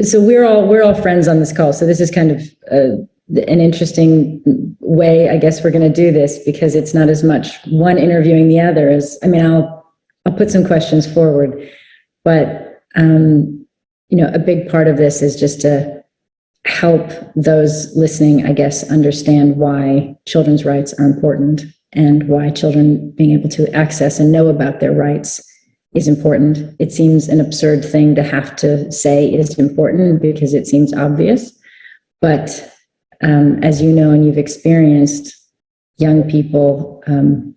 So we're all friends on this call. So this is kind of an interesting way, I guess, we're going to do this, because it's not as much one interviewing the other as, I mean, I'll put some questions forward, but a big part of this is just to help those listening, I guess, understand why children's rights are important and why children being able to access and know about their rights is important. It seems an absurd thing to have to say is important because it seems obvious. But as you know and you've experienced, young people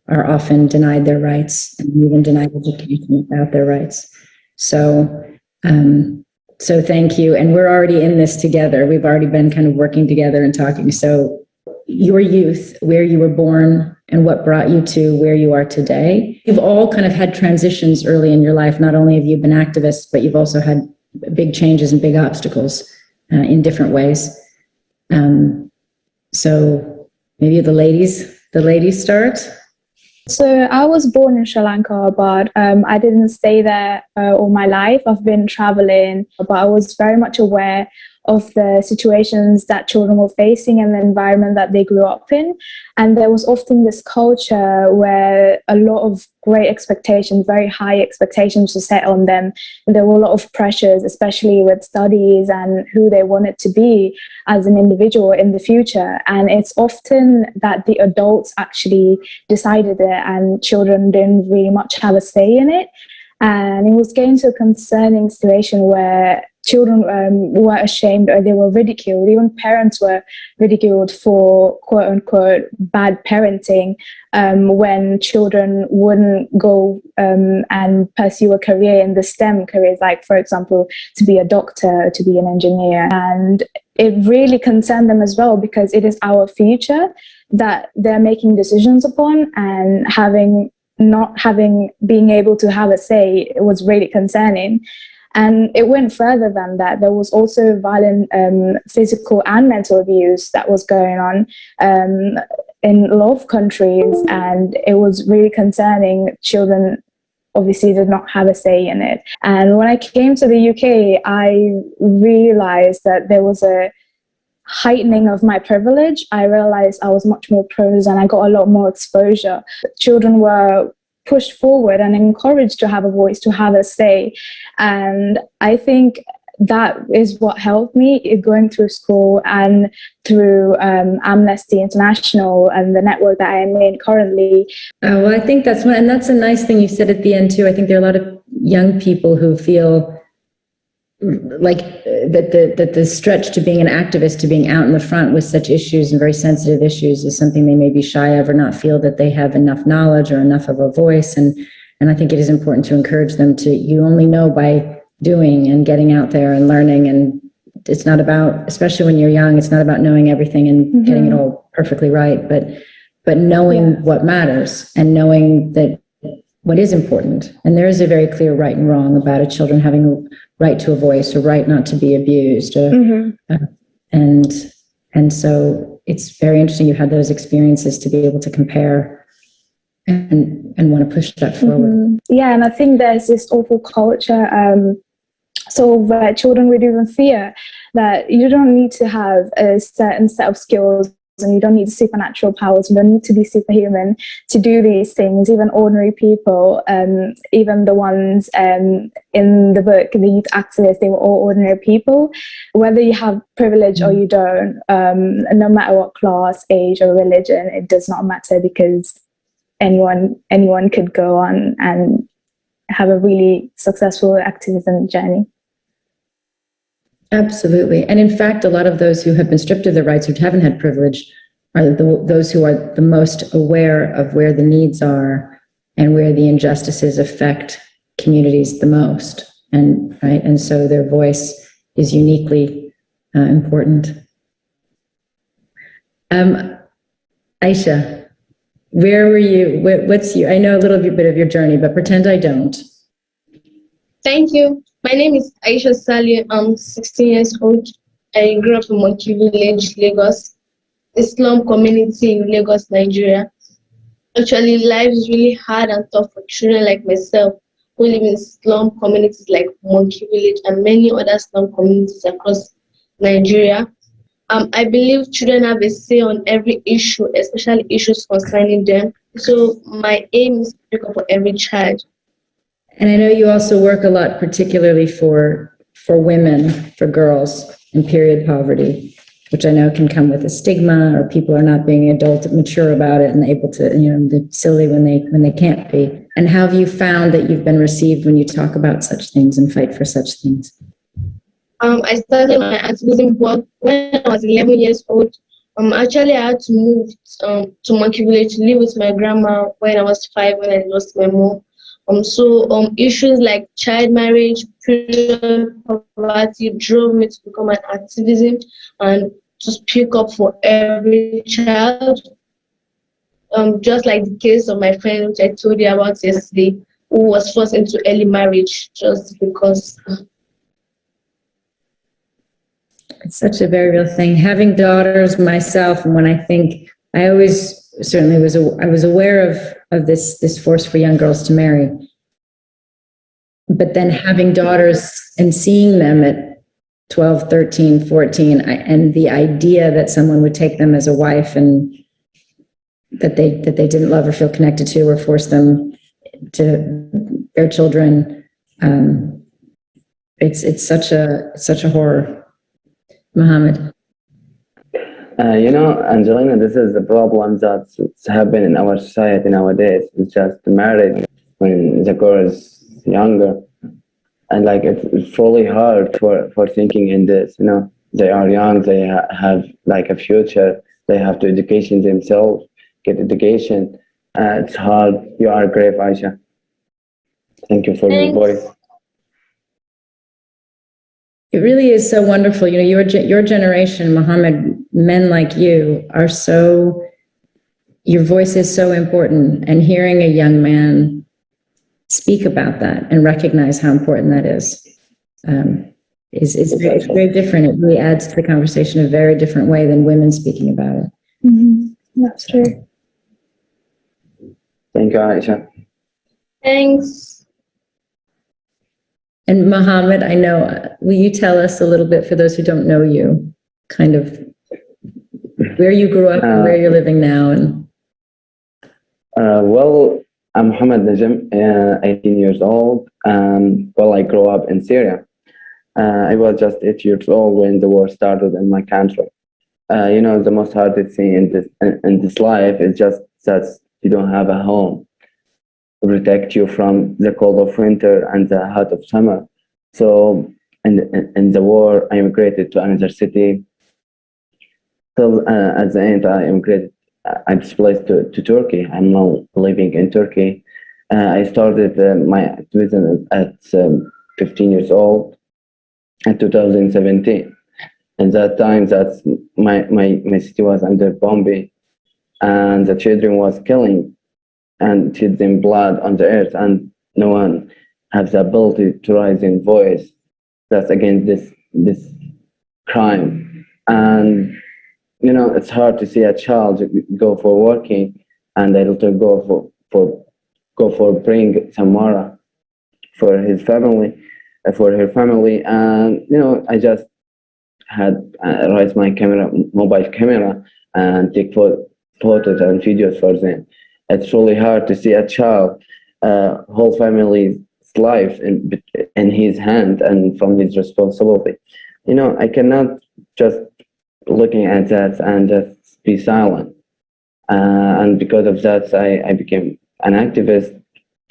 are often denied their rights and even denied education about their rights. So thank you. And we're already in this together. We've already been kind of working together and talking. So your youth, where you were born and what brought you to where you are today. You've all kind of had transitions early in your life. Not only have you been activists, but you've also had big changes and big obstacles in different ways. So maybe the ladies start. So I was born in Sri Lanka, but I didn't stay there all my life. I've been traveling, but I was very much aware of the situations that children were facing and the environment that they grew up in. And there was often this culture where a lot of great expectations, very high expectations were set on them. And there were a lot of pressures, especially with studies and who they wanted to be as an individual in the future. And it's often that the adults actually decided it and children didn't really much have a say in it. And it was getting to a concerning situation where children were ashamed or they were ridiculed. Even parents were ridiculed for quote unquote bad parenting when children wouldn't go and pursue a career in the STEM careers, like, for example, to be a doctor, to be an engineer. And it really concerned them as well, because it is our future that they're making decisions upon, and being able to have a say, it was really concerning. And it went further than that. There was also violent physical and mental abuse that was going on in a lot of countries, and it was really concerning. Children obviously did not have a say in it. And when I came to the UK, I realized that there was a heightening of my privilege. I realized I was much more pros and I got a lot more exposure. Children were pushed forward and encouraged to have a voice, to have a say. And I think that is what helped me going through school and through Amnesty International and the network that I am in currently. Well, I think that's one, and that's a nice thing you said at the end too. I think there are a lot of young people who feel like that the stretch to being an activist, to being out in the front with such issues and very sensitive issues, is something they may be shy of or not feel that they have enough knowledge or enough of a voice. And I think it is important to encourage them to, you only know by doing and getting out there and learning. And it's not about, especially when you're young, it's not about knowing everything and getting it all perfectly right, but knowing what matters and knowing that what is important. And there is a very clear right and wrong about a children having a right to a voice, or right not to be abused. And so it's very interesting you had those experiences to be able to compare and want to push that forward. Yeah, and I think there's this awful culture, where children would even fear that you don't need to have a certain set of skills and you don't need supernatural powers, you don't need to be superhuman to do these things. Even ordinary people, even the ones in the book, the youth activists, they were all ordinary people. Whether you have privilege or you don't, no matter what class, age or religion, it does not matter, because anyone could go on and have a really successful activism journey. Absolutely. And in fact, a lot of those who have been stripped of their rights, who haven't had privilege, are those who are the most aware of where the needs are and where the injustices affect communities the most. And right. And so their voice is uniquely important. Aisha, where were you? What's I know a little bit of your journey, but pretend I don't. Thank you. My name is Aisha Saleh. I'm 16 years old. I grew up in Monkey Village, Lagos, a slum community in Lagos, Nigeria. Actually, life is really hard and tough for children like myself who live in slum communities like Monkey Village and many other slum communities across Nigeria. I believe children have a say on every issue, especially issues concerning them. So my aim is to pick up for every child. And I know you also work a lot, particularly for women, for girls in period poverty, which I know can come with a stigma, or people are not being mature about it and able to, they're silly when they can't be. And how have you found that you've been received when you talk about such things and fight for such things? I started my activism work when I was 11 years old. Actually, I had to move to Monkey Village to live with my grandma when I was 5, when I lost my mom. Issues like child marriage, period poverty drove me to become an activism and to speak up for every child. Just like the case of my friend, which I told you about yesterday, who was forced into early marriage just because. It's such a very real thing. Having daughters myself, and when I think, I always certainly I was aware of this force for young girls to marry. But then having daughters and seeing them at 12, 13, 14, and the idea that someone would take them as a wife and that they didn't love or feel connected to, or force them to their children, it's such a horror. Mohammed. Angelina, this is a problem that's happening in our society nowadays. It's just married when the girl is younger. And it's really hard for thinking in this, They are young, they have a future, they have to education themselves, get education. It's hard. You are brave, Aisha. Thank you for your voice. It really is so wonderful. Your generation, Mohammed, men like you are your voice is so important. And hearing a young man speak about that and recognize how important that is very different. It really adds to the conversation in a very different way than women speaking about it. That's true. Thank you, Aisha. Thanks. And Mohammed, I know, will you tell us a little bit, for those who don't know you, kind of where you grew up and where you're living now? And Well, I'm Mohammed Najem, 18 years old. Well, I grew up in Syria. I was just 8 years old when the war started in my country. The most hardest thing in this life is just that you don't have a home to protect you from the cold of winter and the hot of summer. So, in the war, I immigrated to another city. Till at the end, I displaced to Turkey. I'm now living in Turkey. I started my activism at 15 years old in 2017. And that time, that's my city was under bombing, and the children was killing and shedding blood on the earth, and no one has the ability to raise in voice that's against this crime. And it's hard to see a child go for working and a little go for bring some water for his family, for her family. And I just had raised my mobile camera, and take photos and videos for them. It's really hard to see a child, whole family's life in his hand and from his responsibility. I cannot just looking at that and just be silent. And because of that, I became an activist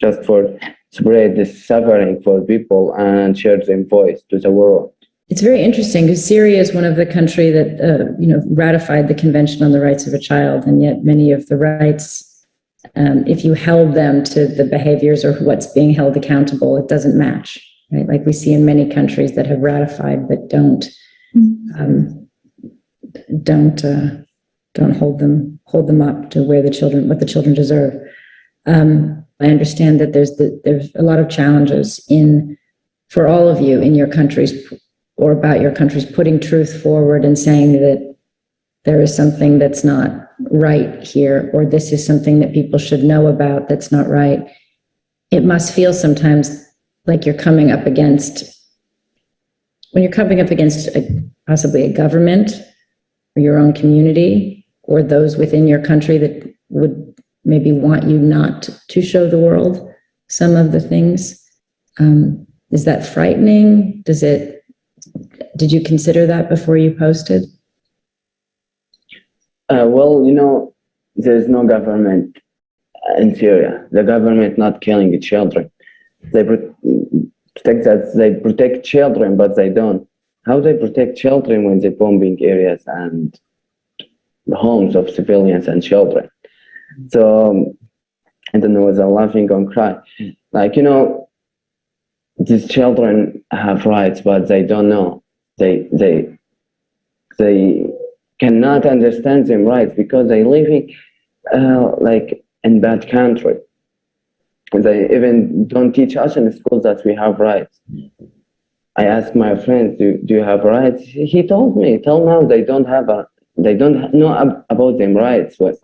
just for spread this suffering for people and share their voice to the world. it's very interesting because Syria is one of the country that, ratified the Convention on the Rights of a Child, and yet many of the rights, if you held them to the behaviors or what's being held accountable, it doesn't match, right? Like we see in many countries that have ratified but don't hold them up to what the children deserve. I understand that there's a lot of challenges for all of you in your countries or about your countries, putting truth forward and saying that there is something that's not right here, or this is something that people should know about that's not right. It must feel sometimes like when you're coming up against possibly a government or your own community or those within your country that would maybe want you not to show the world some of the things. Is that frightening? Did you consider that before you posted? Well, there's no government in Syria. The government not killing the children. They protect children, but they don't. How they protect children when they're bombing areas and the homes of civilians and children? So I don't know, was I laughing or crying? These children have rights, but they don't know. They cannot understand them rights because they living in bad country. They even don't teach us in the schools that we have rights. I asked my friends, do you have rights? He told me, till now they don't know about them rights, what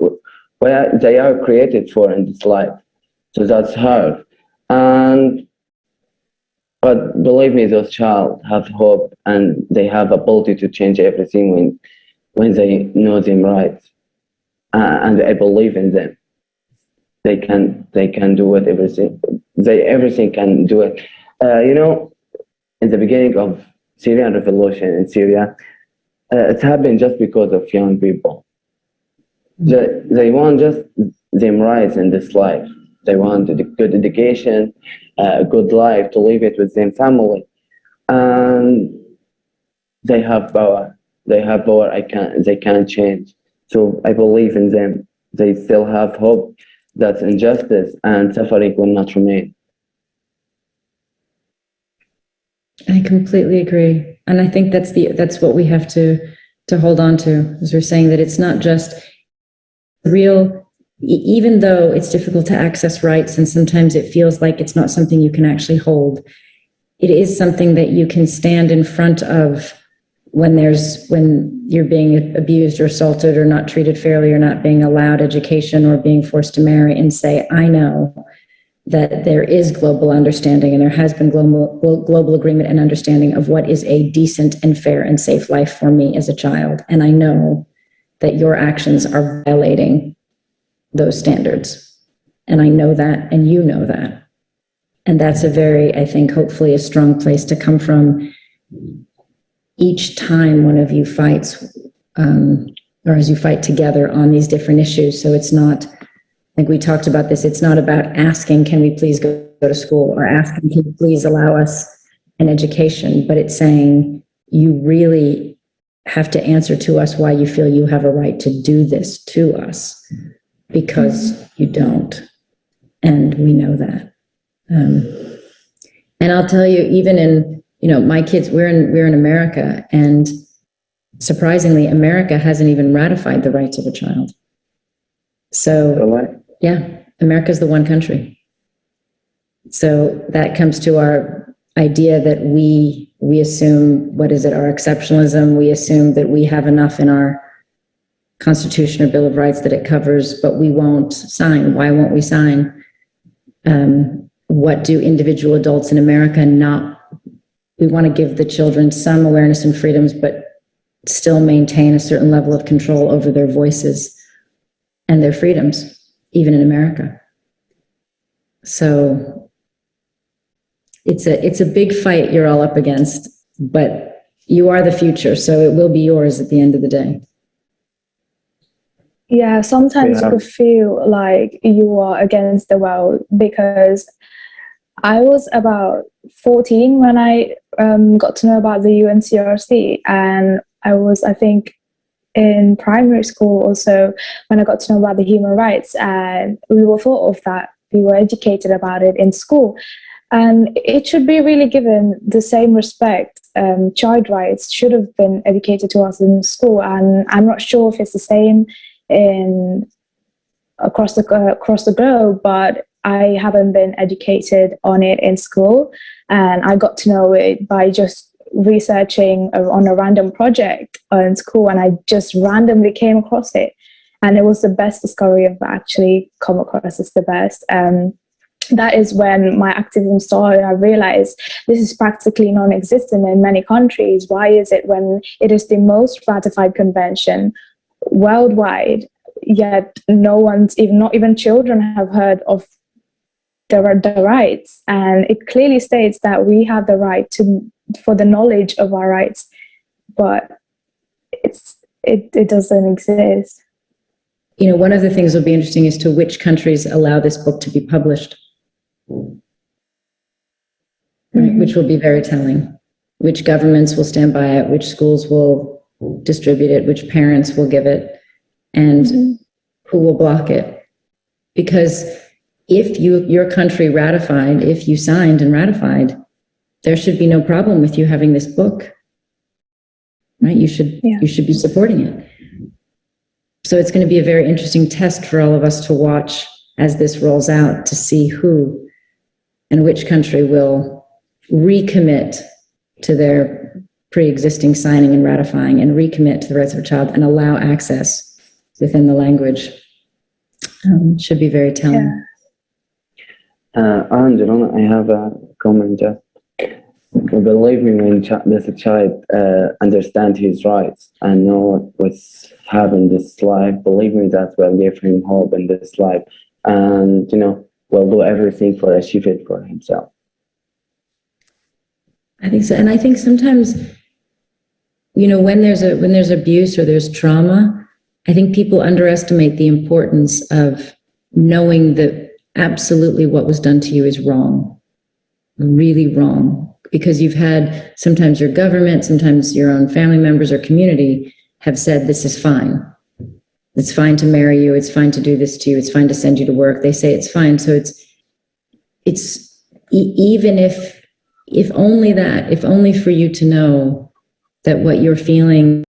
they are created for in this life. So that's hard. But believe me, those child have hope and they have ability to change everything when they know them rights. And I believe in them. They can do it, everything can do it. In the beginning of Syrian revolution in Syria, it happened just because of young people. They want just them rights in this life. They want a good education, a good life to live it with their family, and they have power. They have power. They can't change. So I believe in them. They still have hope that injustice and suffering will not remain. I completely agree, and I think that's what we have to hold on to, as we're saying, that it's not just real. Even though it's difficult to access rights, and sometimes it feels like it's not something you can actually hold, it is something that you can stand in front of when you're being abused or assaulted or not treated fairly or not being allowed education or being forced to marry, and say, I know that there is global understanding and there has been global agreement and understanding of what is a decent and fair and safe life for me as a child. And I know that your actions are violating those standards. And I know that, and you know that. And that's a very, I think, hopefully a strong place to come from each time one of you fights, or as you fight together on these different issues. So it's not, I think we talked about this, it's not about asking, can we please go to school, or asking, can you please allow us an education, but it's saying, you really have to answer to us why you feel you have a right to do this to us, because you don't. And we know that. And I'll tell you, even in, my kids, we're in America, and surprisingly, America hasn't even ratified the rights of a child. So, yeah, America's the one country. So that comes to our idea that we assume, what is it, our exceptionalism, we assume that we have enough in our Constitution or Bill of Rights that it covers, but we won't sign. Why won't we sign? What do individual adults in America we want to give the children some awareness and freedoms, but still maintain a certain level of control over their voices and their freedoms, even in America. So it's a big fight you're all up against, but you are the future, so it will be yours at the end of the day. Yeah, sometimes you could feel like you are against the world, because I was about 14 when I got to know about the UNCRC, and I was, I think, in primary school also when I got to know about the human rights, and we were thought of that, we were educated about it in school, and it should be really given the same respect. Child rights should have been educated to us in school, and I'm not sure if it's the same across the globe, but I haven't been educated on it in school, and I got to know it by just researching on a random project in school, and I just randomly came across it, and it was the best discovery I've actually come across. It's the best. That is when my activism started. I realized this is practically non-existent in many countries. Why is it, when it is the most ratified convention worldwide, yet not even children have heard of the rights? And it clearly states that we have the right for the knowledge of our rights, but it doesn't exist. One of the things will be interesting as to which countries allow this book to be published, right? Which will be very telling. Which governments will stand by it, which schools will distribute it, which parents will give it, and who will block it. Because if your country ratified, if you signed and ratified, there should be no problem with you having this book, right? You should be supporting it. So it's going to be a very interesting test for all of us to watch as this rolls out, to see who and which country will recommit to their pre-existing signing and ratifying, and recommit to the rights of a child and allow access within the language. Should be very telling. Angelina, I have a comment. Believe me, when the child understand his rights and know what's happened in this life, believe me, that will give him hope in this life, and will do everything for achieve it for himself. I think so, and I think sometimes, when there's abuse or there's trauma, I think people underestimate the importance of knowing that absolutely what was done to you is wrong, really wrong. Because you've had, sometimes your government, sometimes your own family members or community have said, this is fine. It's fine to marry you. It's fine to do this to you. It's fine to send you to work. They say it's fine. So it's even if only for you to know that what you're feeling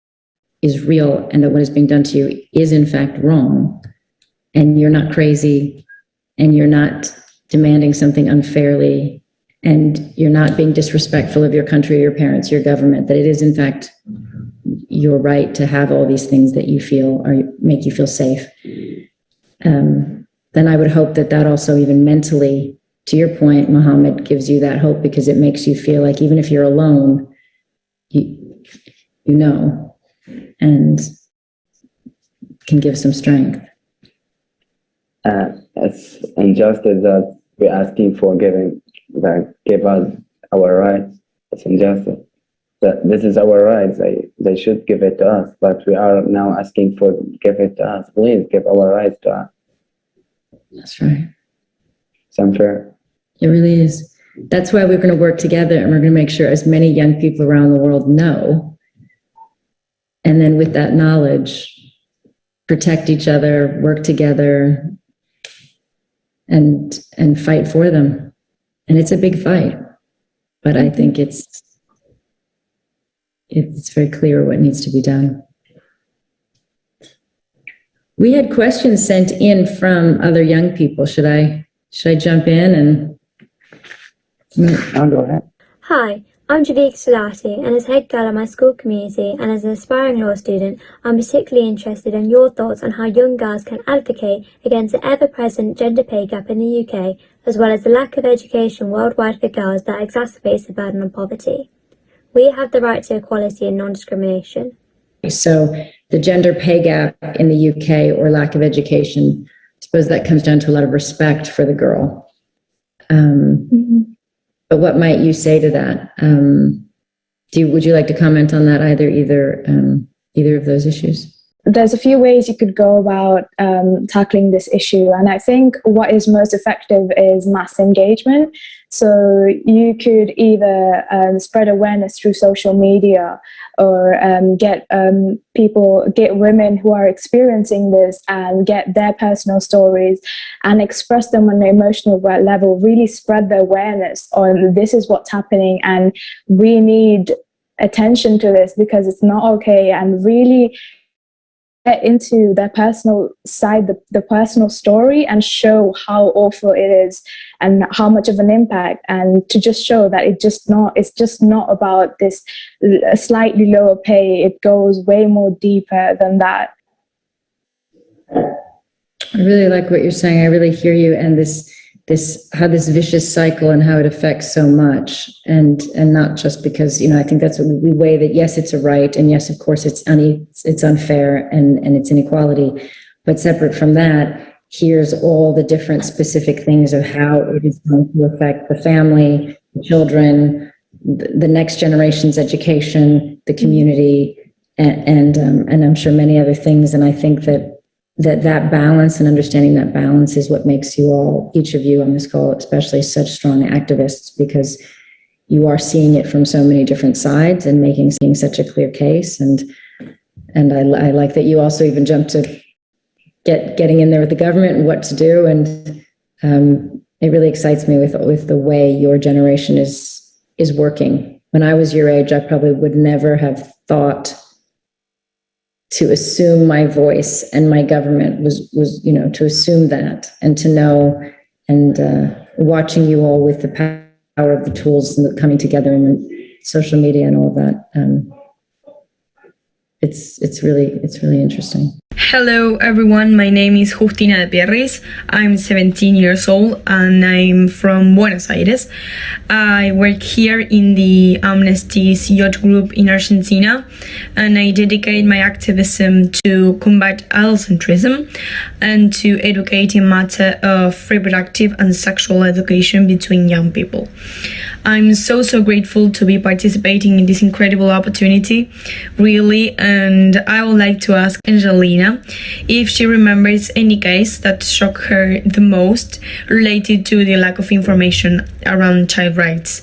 is real, and that what is being done to you is in fact wrong, and you're not crazy, and you're not demanding something unfairly, and you're not being disrespectful of your country, your parents, your government, that it is in fact your right to have all these things that you feel or make you feel safe, then I would hope that also even mentally to your point, Muhammad, gives you that hope because it makes you feel like even if you're alone, you know, and can give some strength. It's injustice that we're asking for that give us our rights. It's injustice. That this is our rights. They should give it to us, but we are now asking for give it to us. Please give our rights to us. That's right. It's unfair. It really is. That's why we're going to work together, and we're going to make sure as many young people around the world know. And then with that knowledge, protect each other, work together, and fight for them. And it's a big fight, but I think it's very clear what needs to be done. We had questions sent in from other young people. Should I jump in and? I'll go ahead. Hi, I'm Vinuki Bakmeedeniya, and as head girl of my school community and as an aspiring law student, I'm particularly interested in your thoughts on how young girls can advocate against the ever-present gender pay gap in the UK, as well as the lack of education worldwide for girls that exacerbates the burden of poverty. We have the right to equality and non-discrimination. So the gender pay gap in the UK or lack of education, I suppose that comes down to a lot of respect for the girl. But what might you say to that? Would you like to comment on that, either of those issues? There's a few ways you could go about tackling this issue. And I think what is most effective is mass engagement. So you could either spread awareness through social media or get women who are experiencing this and get their personal stories and express them on an emotional level, really spread the awareness on this is what's happening and we need attention to this because it's not okay, and really get into their personal side, the personal story, and show how awful it is and how much of an impact, and to just show that it's just not about this slightly lower pay. It goes way more deeper than that. I really like what you're saying. I really hear you, and how this vicious cycle and how it affects so much, and not just because, I think that's what we weigh that, yes, it's a right, and yes, of course, it's unfair and it's inequality, but separate from that, here's all the different specific things of how it is going to affect the family, the children, the next generation's education, the community, and I'm sure many other things, and I think that balance and understanding that balance is what makes you all, each of you on this call, especially such strong activists, because you are seeing it from so many different sides and making such a clear case. And I like that you also even jumped to getting in there with the government and what to do. And it really excites me with the way your generation is working. When I was your age, I probably would never have thought to assume my voice and my government was to assume that, and to know, and watching you all with the power of the tools and the coming together in the social media and all of that, it's really interesting. Hello everyone, my name is Justina de Pierres. I'm 17 years old and I'm from Buenos Aires. I work here in the Amnesty's youth group in Argentina, and I dedicate my activism to combat adultcentrism and to educate in matter of reproductive and sexual education between young people. I'm so grateful to be participating in this incredible opportunity, really, and I would like to ask Angelina if she remembers any case that shocked her the most related to the lack of information around child rights.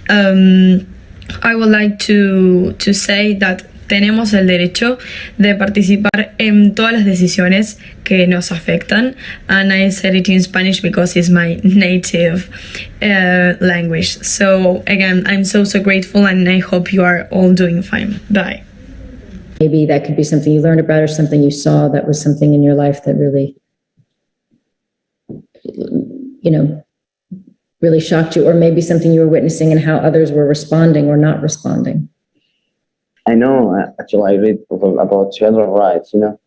I would like to say that tenemos el derecho de participar en todas las decisiones que nos afectan, and I said it in Spanish because it's my native language. So again, I'm so grateful, and I hope you are all doing fine. Bye. Maybe that could be something you learned about or something you saw that was something in your life that really, really shocked you, or maybe something you were witnessing and how others were responding or not responding. I know, actually, I read about children's rights, the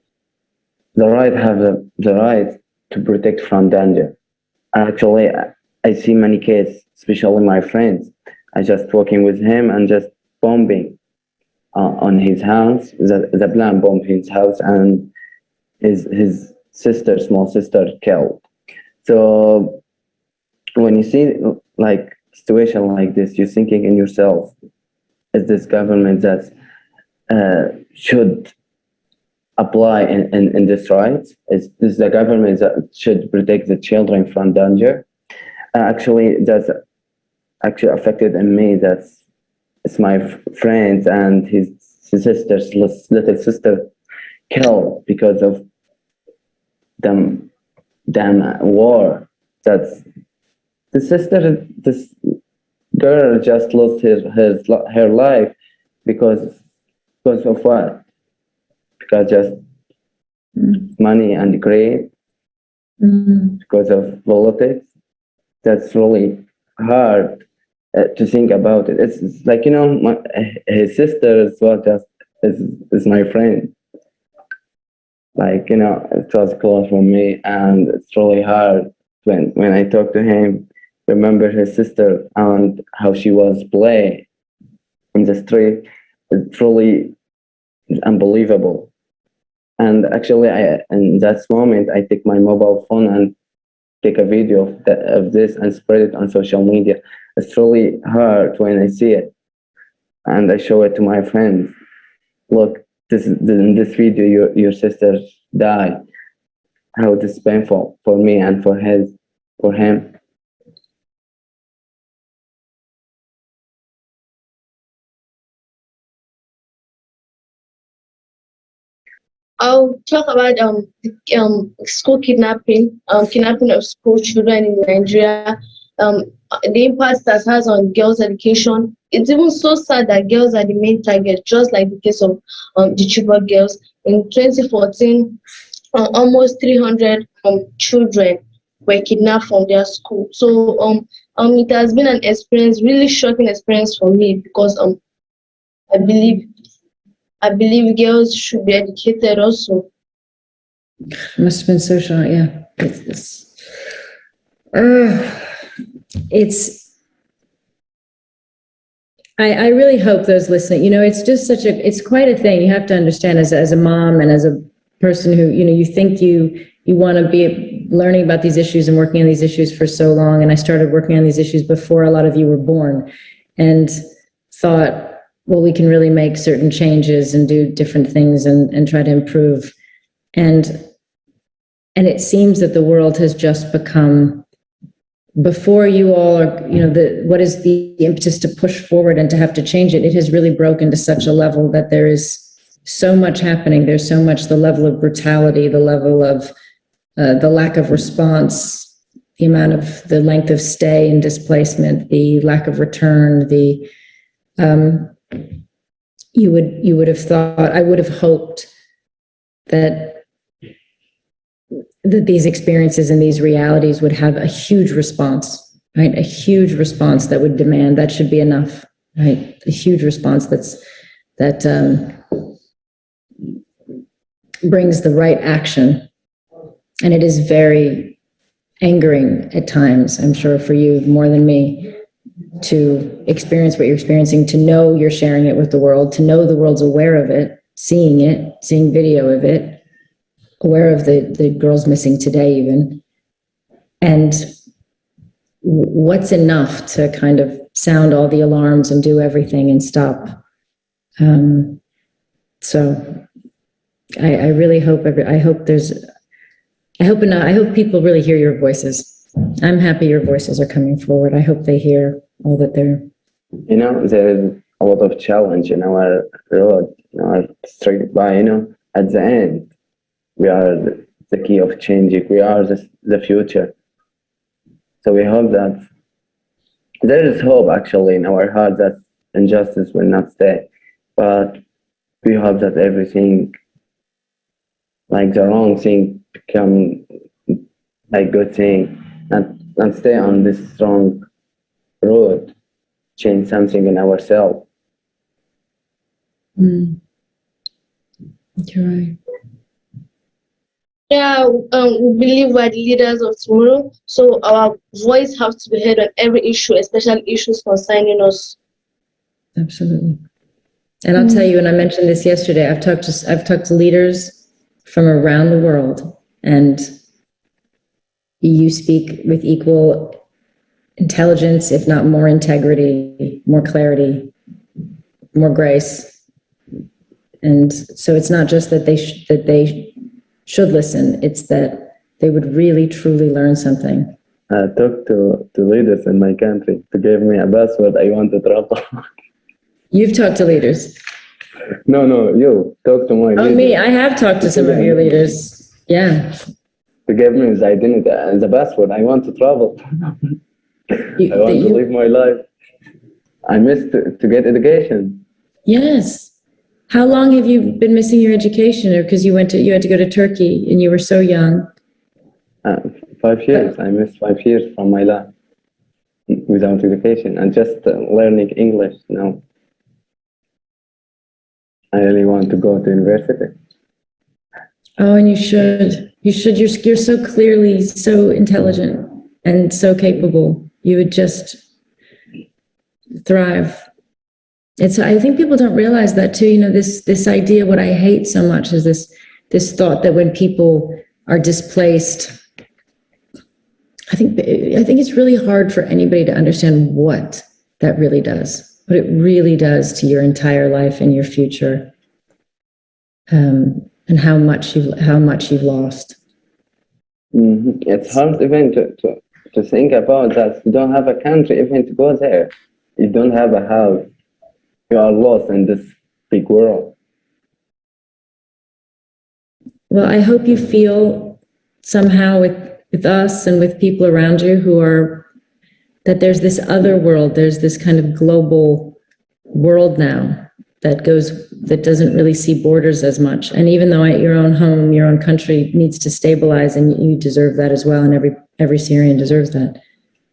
right have the right to protect from danger. Actually, I see many kids, especially my friends. I just walking with him and just bombing on his house. The plan bombed his house and his sister, small sister, killed. So when you see like situation like this, you're thinking in yourself, is this government that should apply in this rights? Is this the government that should protect the children from danger? Actually, that's actually affected in me. That's it's my friend and his sister's little sister killed because of them damn war. That's the sister. This girl just lost her life because of what? Because just money and greed. Because of politics. That's really hard to think about it. It's like, you know, his sister as well just is my friend. Like, you know, it was close for me, and it's really hard when I talk to him, remember his sister and how she was playing in the street. It's really unbelievable. And actually, in that moment, I take my mobile phone and take a video of this and spread it on social media. It's really hard when I see it, and I show it to my friends. Look, in this video, your sister died. How it is painful for me and for him. I'll talk about school kidnapping of school children in Nigeria. The impact that has on girls' education. It's even so sad that girls are the main target, just like the case of the Chibok girls. In 2014, almost 300 children were kidnapped from their school. So it has been an experience, really shocking experience for me, because I believe girls should be educated also. Must have been so short, yeah. I really hope those listening, you know, it's just it's quite a thing. You have to understand as a mom and as a person who, you know, you think you want to be learning about these issues and working on these issues for so long. And I started working on these issues before a lot of you were born, and thought, well, we can really make certain changes and do different things and try to improve. And it seems that the world has just become, before you all are, you know, what is the impetus to push forward and to have to change it? It has really broken to such a level that there is so much happening. There's so much, the level of brutality, the level of the lack of response, the amount of the length of stay and displacement, the lack of return, you would have thought, I would have hoped that these experiences and these realities would have a huge response, right? A huge response that would demand, that should be enough, right? A huge response that brings the right action. And it is very angering at times, I'm sure for you more than me, to experience what you're experiencing, to know you're sharing it with the world, to know the world's aware of it, seeing video of it, aware of the girls missing today even. And what's enough to kind of sound all the alarms and do everything and stop? So I really hope, I hope people really hear your voices. I'm happy your voices are coming forward. I hope they hear all that they're. You know, there is a lot of challenge in our road, in our street, but you know, at the end, we are the key of changing. We are the future. So we hope that there is hope actually in our heart that injustice will not stay, but we hope that everything, like the wrong thing, become like good thing, and stay on this strong road, change something in ourselves. You're right. Yeah, we believe we're the leaders of tomorrow, so our voice has to be heard on every issue, especially issues concerning us. Absolutely. And I'll tell you, and I mentioned this yesterday, I've talked to leaders from around the world, and you speak with equal intelligence, if not more integrity, more clarity, more grace. And so it's not just that they should listen, it's that they would really truly learn something. I talked to leaders in my country to give me a password. I want to travel. You've talked to leaders. No, you talk to my Oh, leaders. me, I have talked to some of your leaders. Yeah. To give me his identity and the password. I want to travel. I want to live my life. I miss to get education. Yes. How long have you been missing your education? Or because you had to go to Turkey and you were so young? 5 years. I missed 5 years from my life without education and just learning English now. I really want to go to university. Oh, and you should. You should. You're so clearly so intelligent and so capable. You would just thrive. I think people don't realize that too. You know, this idea, what I hate so much is this thought that when people are displaced, I think it's really hard for anybody to understand what that really does, what it really does to your entire life and your future, and how much you've lost. Mm-hmm. It's hard even to think about that. You don't have a country even to go there. You don't have a house. You are lost in this big world. Well, I hope you feel somehow with us and with people around you that there's this other world, there's this kind of global world now that doesn't really see borders as much. And even though your own home, your own country needs to stabilize, and you deserve that as well, and every Syrian deserves that.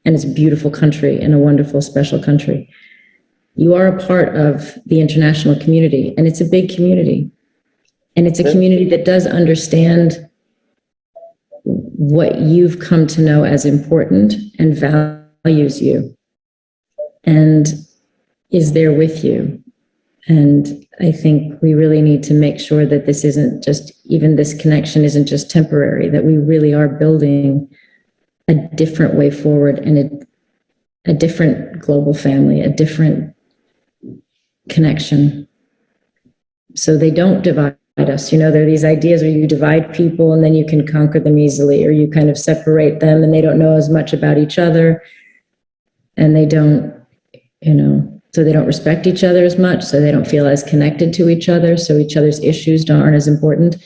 And it's a beautiful country and a wonderful, special country. You are a part of the international community, and it's a big community. And it's a community that does understand what you've come to know as important and values you and is there with you. And I think we really need to make sure that this connection isn't just temporary, that we really are building a different way forward and a different global family, a different connection. So they don't divide us. You know, there are these ideas where you divide people and then you can conquer them easily, or you kind of separate them and they don't know as much about each other, and they don't, so they don't respect each other as much, so they don't feel as connected to each other, so each other's issues aren't as important.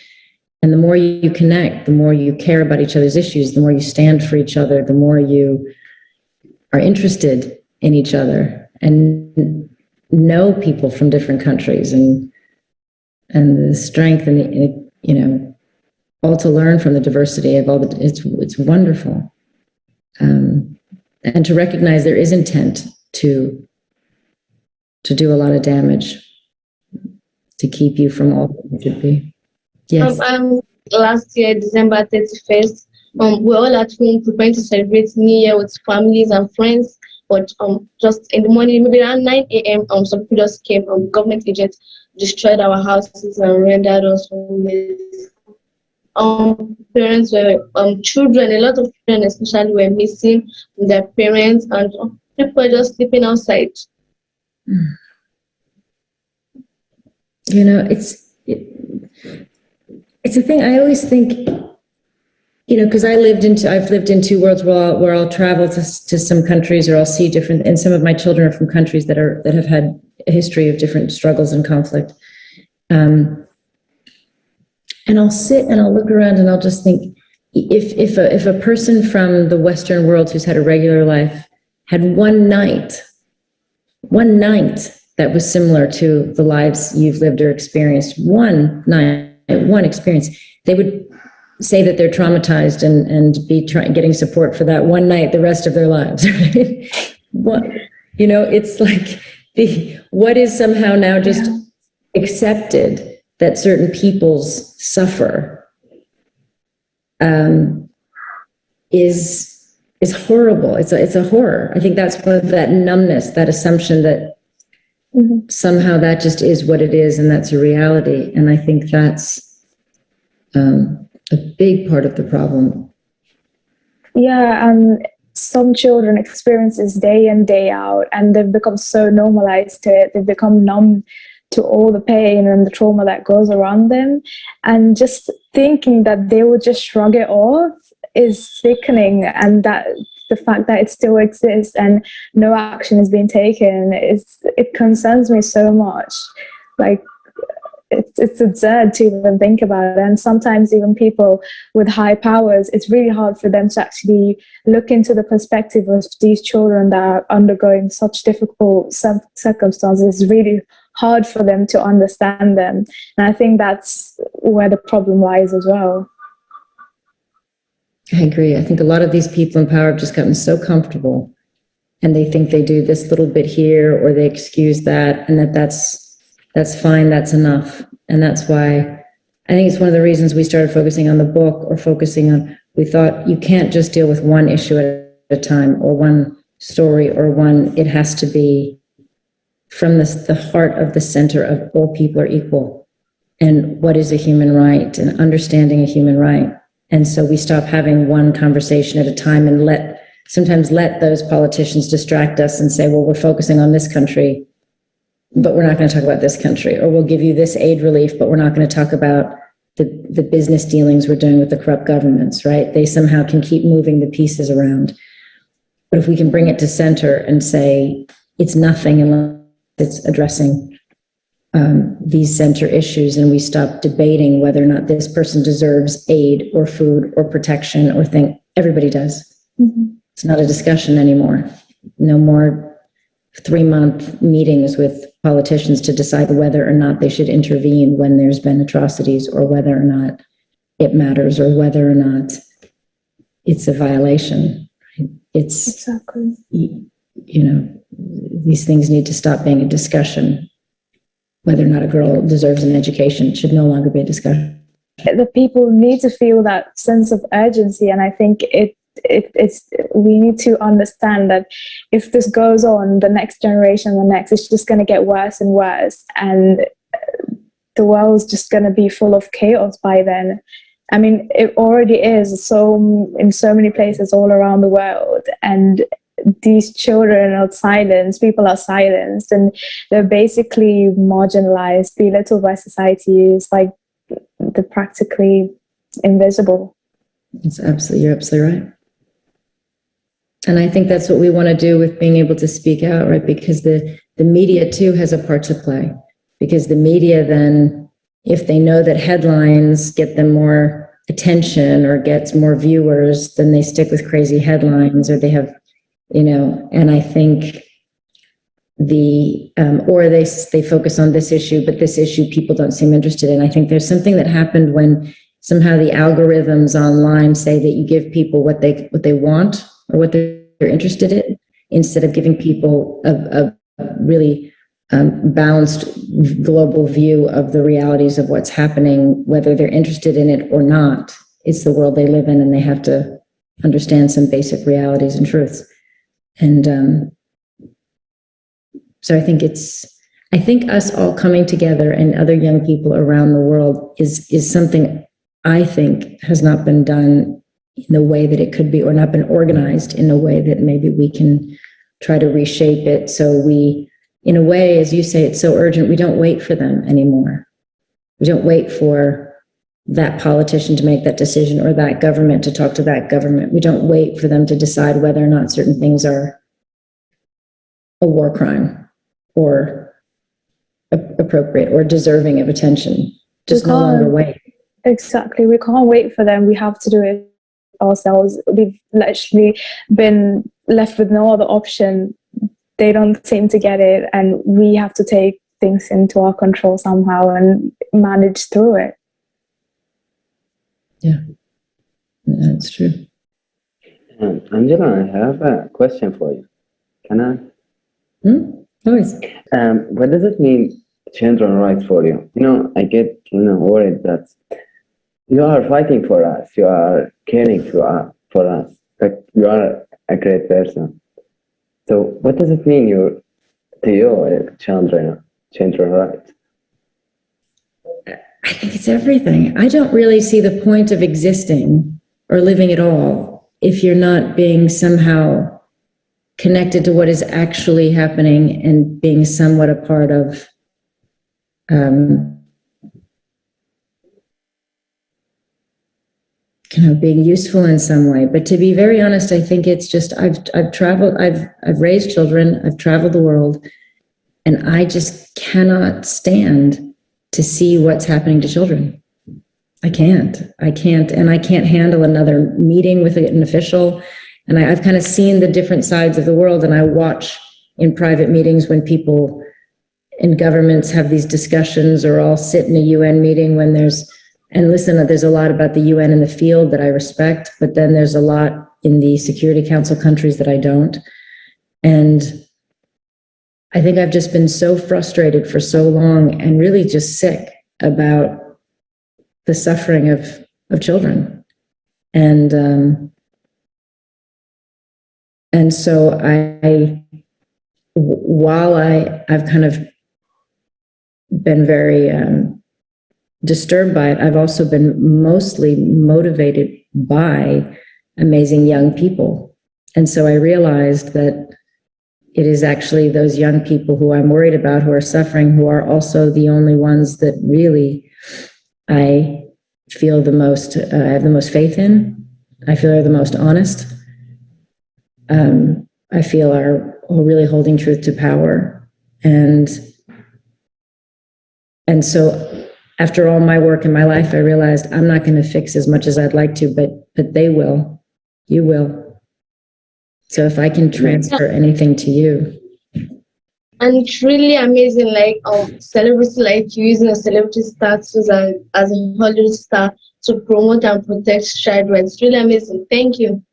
And the more you connect, the more you care about each other's issues, the more you stand for each other, the more you are interested in each other and know people from different countries, and the strength and all to learn from the diversity of all it's wonderful. And to recognize there is intent to do a lot of damage, to keep you from all that you should be. Yes. Last year, December 31st, we're all at home preparing to celebrate New Year with families and friends. But just in the morning, maybe around 9 a.m., some people just came, government agents destroyed our houses and rendered us homeless. Parents were, children, a lot of children especially, were missing their parents, and people were just sleeping outside. You know, it's a thing I always think, because I've lived in two worlds where I'll travel to some countries, or I'll see different, and some of my children are from countries that have had a history of different struggles and conflict. And I'll sit and I'll look around and I'll just think, if a person from the Western world who's had a regular life had one night that was similar to the lives you've lived or experienced, one night, one experience, they would say that they're traumatized and be getting support for that one night the rest of their lives. Right? It's like what is somehow now just accepted, that certain peoples suffer is horrible. It's a horror. I think that's one of that numbness, that assumption that somehow that just is what it is, and that's a reality. And I think that's a big part of the problem. Yeah, and some children experience this day in, day out, and they've become so normalized to it. They've become numb to all the pain and the trauma that goes around them. And just thinking that they will just shrug it off is sickening, and that the fact that it still exists and no action is being taken, it concerns me so much. Like, it's absurd to even think about it. And sometimes even people with high powers, it's really hard for them to actually look into the perspective of these children that are undergoing such difficult circumstances. It's really hard for them to understand them. And I think that's where the problem lies as well. I agree. I think a lot of these people in power have just gotten so comfortable, and they think they do this little bit here, or they excuse that, and that's fine, that's enough. And that's why I think it's one of the reasons we started focusing on the book, or we thought you can't just deal with one issue at a time, or one story, it has to be from the heart of the center of all people are equal, and what is a human right, and understanding a human right. And so we stop having one conversation at a time, and sometimes let those politicians distract us and say, well, we're focusing on this country, but we're not going to talk about this country, or we'll give you this aid relief, but we're not going to talk about the business dealings we're doing with the corrupt governments, right? They somehow can keep moving the pieces around. But if we can bring it to center and say it's nothing unless it's addressing these center issues, and we stop debating whether or not this person deserves aid or food or protection, or think everybody does. It's not a discussion anymore. No more 3-month meetings with politicians to decide whether or not they should intervene when there's been atrocities, or whether or not it matters, or whether or not it's a violation. It's exactly, these things need to stop being a discussion. Whether or not a girl deserves an education should no longer be a discussion. The people need to feel that sense of urgency, and I think we need to understand that if this goes on, the next generation, it's just going to get worse and worse, and the world's just going to be full of chaos by then. I mean, it already is in so many places all around the world, and these children are silenced, people are silenced, and they're basically marginalized, belittled by society. It's like they're practically invisible. You're absolutely right. And I think that's what we want to do with being able to speak out, right? Because the media too has a part to play. Because the media then, if they know that headlines get them more attention or gets more viewers, then they stick with crazy headlines, or they have, and I think or they focus on this issue, but this issue people don't seem interested in. I think there's something that happened when somehow the algorithms online say that you give people what they want, or what they're interested in, instead of giving people a really balanced global view of the realities of what's happening, whether they're interested in it or not. It's the world they live in, and they have to understand some basic realities and truths. And so I think us all coming together, and other young people around the world, is something I think has not been done in the way that it could be, or not been organized in a way that maybe we can try to reshape it. So we, in a way, as you say, it's so urgent, we don't wait for them anymore. We don't wait for that politician to make that decision, or that government to talk to that government. We don't wait for them to decide whether or not certain things are a war crime, or appropriate, or deserving of attention. Just no longer wait. Exactly. We can't wait for them. We have to do it ourselves. We've literally been left with no other option. They don't seem to get it, and we have to take things into our control somehow and manage through it. Yeah, that's true. Angela, I have a question for you. Can I? Always. What does it mean, children's rights, for you? I get worried that you are fighting for us. You are caring for us. Like, you are a great person. So what does it mean to you, children rights? I think it's everything. I don't really see the point of existing or living at all if you're not being somehow connected to what is actually happening and being somewhat a part of being useful in some way. But to be very honest, I think it's just I've traveled, I've raised children, I've traveled the world, and I just cannot stand to see what's happening to children. I can't, and I can't handle another meeting with an official. And I've kind of seen the different sides of the world, and I watch in private meetings when people in governments have these discussions, or I'll sit in a UN meeting when there's a lot about the UN in the field that I respect, but then there's a lot in the Security Council countries that I don't. And I think I've just been so frustrated for so long and really just sick about the suffering of children. And so while I've kind of been very disturbed by it, I've also been mostly motivated by amazing young people. And so I realized that it is actually those young people who I'm worried about, who are suffering, who are also the only ones that really I feel the most, I have the most faith in. I feel are the most honest. I feel are really holding truth to power. And so after all my work in my life, I realized I'm not going to fix as much as I'd like to, but they will. You will. So if I can transfer anything to you. And it's really amazing, like celebrities like you using a celebrity status as a Hollywood star to promote and protect child rights. It's really amazing. Thank you.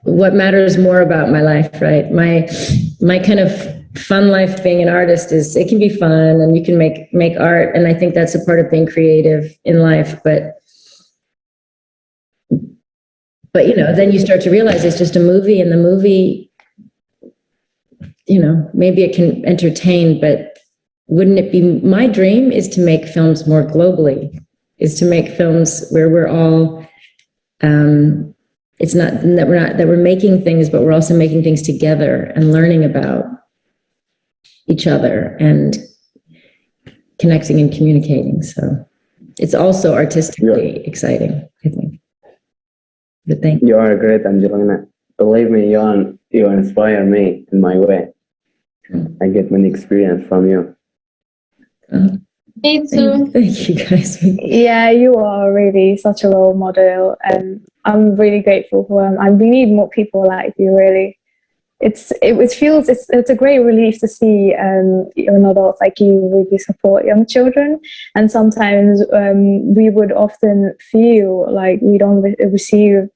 What matters more about my life, right? My kind of fun life being an artist is, it can be fun and you can make art, and I think that's a part of being creative in life, but you know, then you start to realize it's just a movie, and the movie, you know, maybe it can entertain, but wouldn't it be, my dream is to make films more globally, is to make films where we're all it's not that we're making things, but we're also making things together and learning about each other and connecting and communicating. So it's also artistically exciting, I think. But thank you. You are great, Angelina. Believe me, you inspire me in my way. I get many experience from you. Me too. Thank you, guys. Yeah, you are really such a role model, and I'm really grateful for him. And we need more people like you, really. It's a great relief to see young adults like you really support young children. And sometimes we would often feel like we don't receive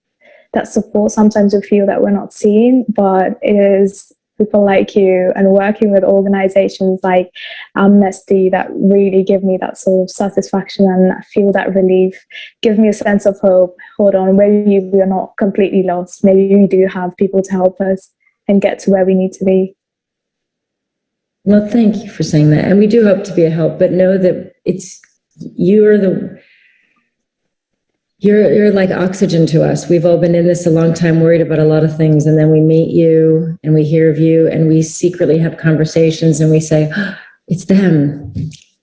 that support. Sometimes we feel that we're not seen, but it is people like you and working with organizations like Amnesty that really give me that sort of satisfaction and I feel that relief, give me a sense of hope. Hold on, maybe we are not completely lost. Maybe we do have people to help us and get to where we need to be. Well, thank you for saying that. And we do hope to be a help, but know that you're like oxygen to us. We've all been in this a long time, worried about a lot of things. And then we meet you and we hear of you and we secretly have conversations and we say, oh, it's them.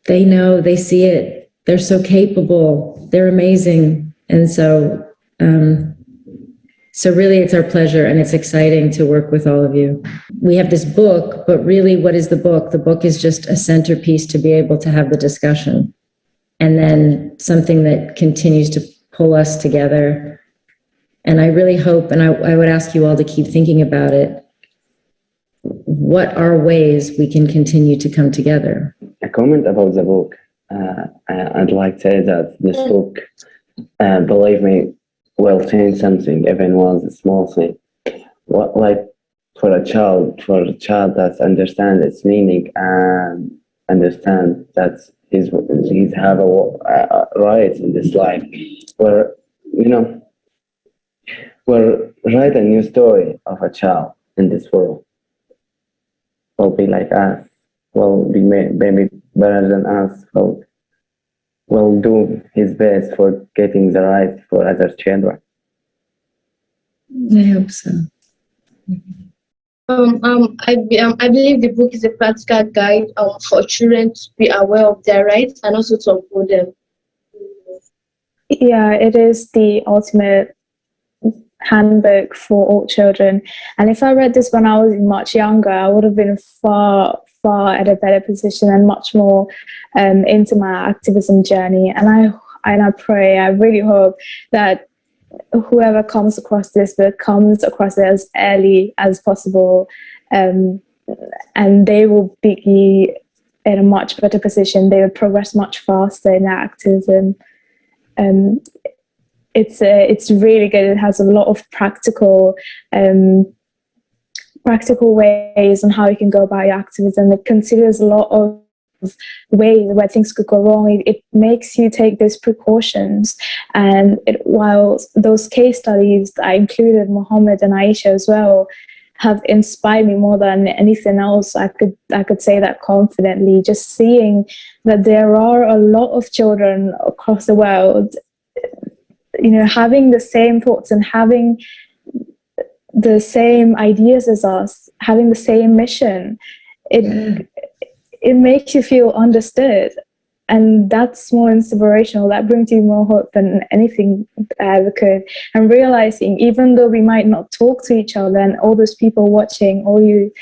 They know, they see it. They're so capable. They're amazing. And so really it's our pleasure and it's exciting to work with all of you. We have this book, but really what is the book? The book is just a centerpiece to be able to have the discussion. And then something that continues to pull us together. And I really hope, and I would ask you all to keep thinking about it. What are ways we can continue to come together? A comment about the book. I'd like to say that this book, believe me, will change something, even one small thing. Like for a child that understands its meaning and understand that he's have a rights in this life. Where we'll write a new story of a child in this world. Will be like us. Will be maybe better than us. Will do his best for getting the right for other children. I hope so. I believe the book is a practical guide for children to be aware of their rights and also to uphold them. Yeah, it is the ultimate handbook for all children. And if I read this when I was much younger, I would have been far at a better position and much more into my activism journey. And I pray, I really hope that whoever comes across this book comes across it as early as possible, and they will be in a much better position. They will progress much faster in their activism. It's really good. It has a lot of practical ways on how you can go about your activism. It considers a lot of ways where things could go wrong. It makes you take those precautions. And while those case studies I included, Mohammed and Aisha as well, have inspired me more than anything else, I could say that confidently. Just seeing that there are a lot of children across the world, having the same thoughts and having the same ideas as us, having the same mission. It makes you feel understood, and that's more inspirational. That brings you more hope than anything I ever could. And realizing, even though we might not talk to each other, and all those people watching, all you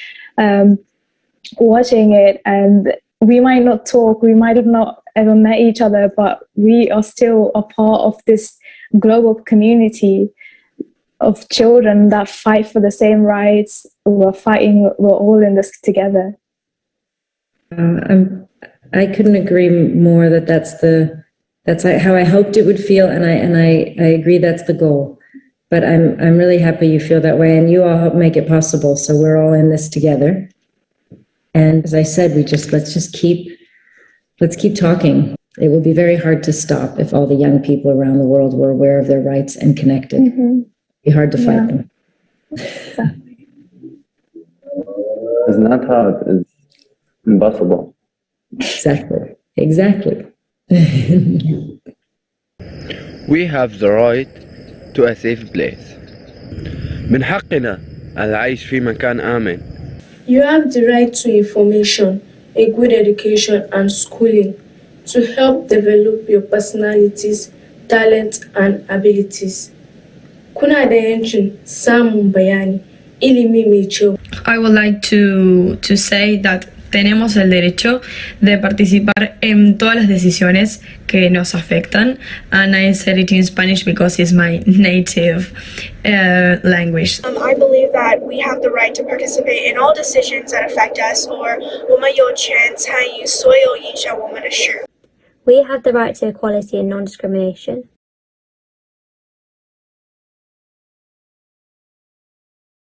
watching it, and we might not talk, we might have not ever met each other, but we are still a part of this global community of children that fight for the same rights. We're all in this together. I couldn't agree more that that's how I hoped it would feel, and I agree that's the goal. But I'm really happy you feel that way, and you all help make it possible. So we're all in this together. And as I said, let's keep talking. It will be very hard to stop if all the young people around the world were aware of their rights and connected. Mm-hmm. It'd be hard to fight them. Exactly. It's not hard. It's impossible. Exactly. We have the right to a safe place. من حقنا العيش في مكان آمن. You have the right to information, a good education and schooling to help develop your personalities, talents and abilities. Kuna da yancin samun bayani, ilimi mai kyau. I would like to say that tenemos el derecho de participar en todas las decisiones que nos afectan, and I said it in Spanish because it's my native language. I believe that we have the right to participate in all decisions that affect us, or 我们有权参与所有影响我们的事。 We have the right to equality and non-discrimination.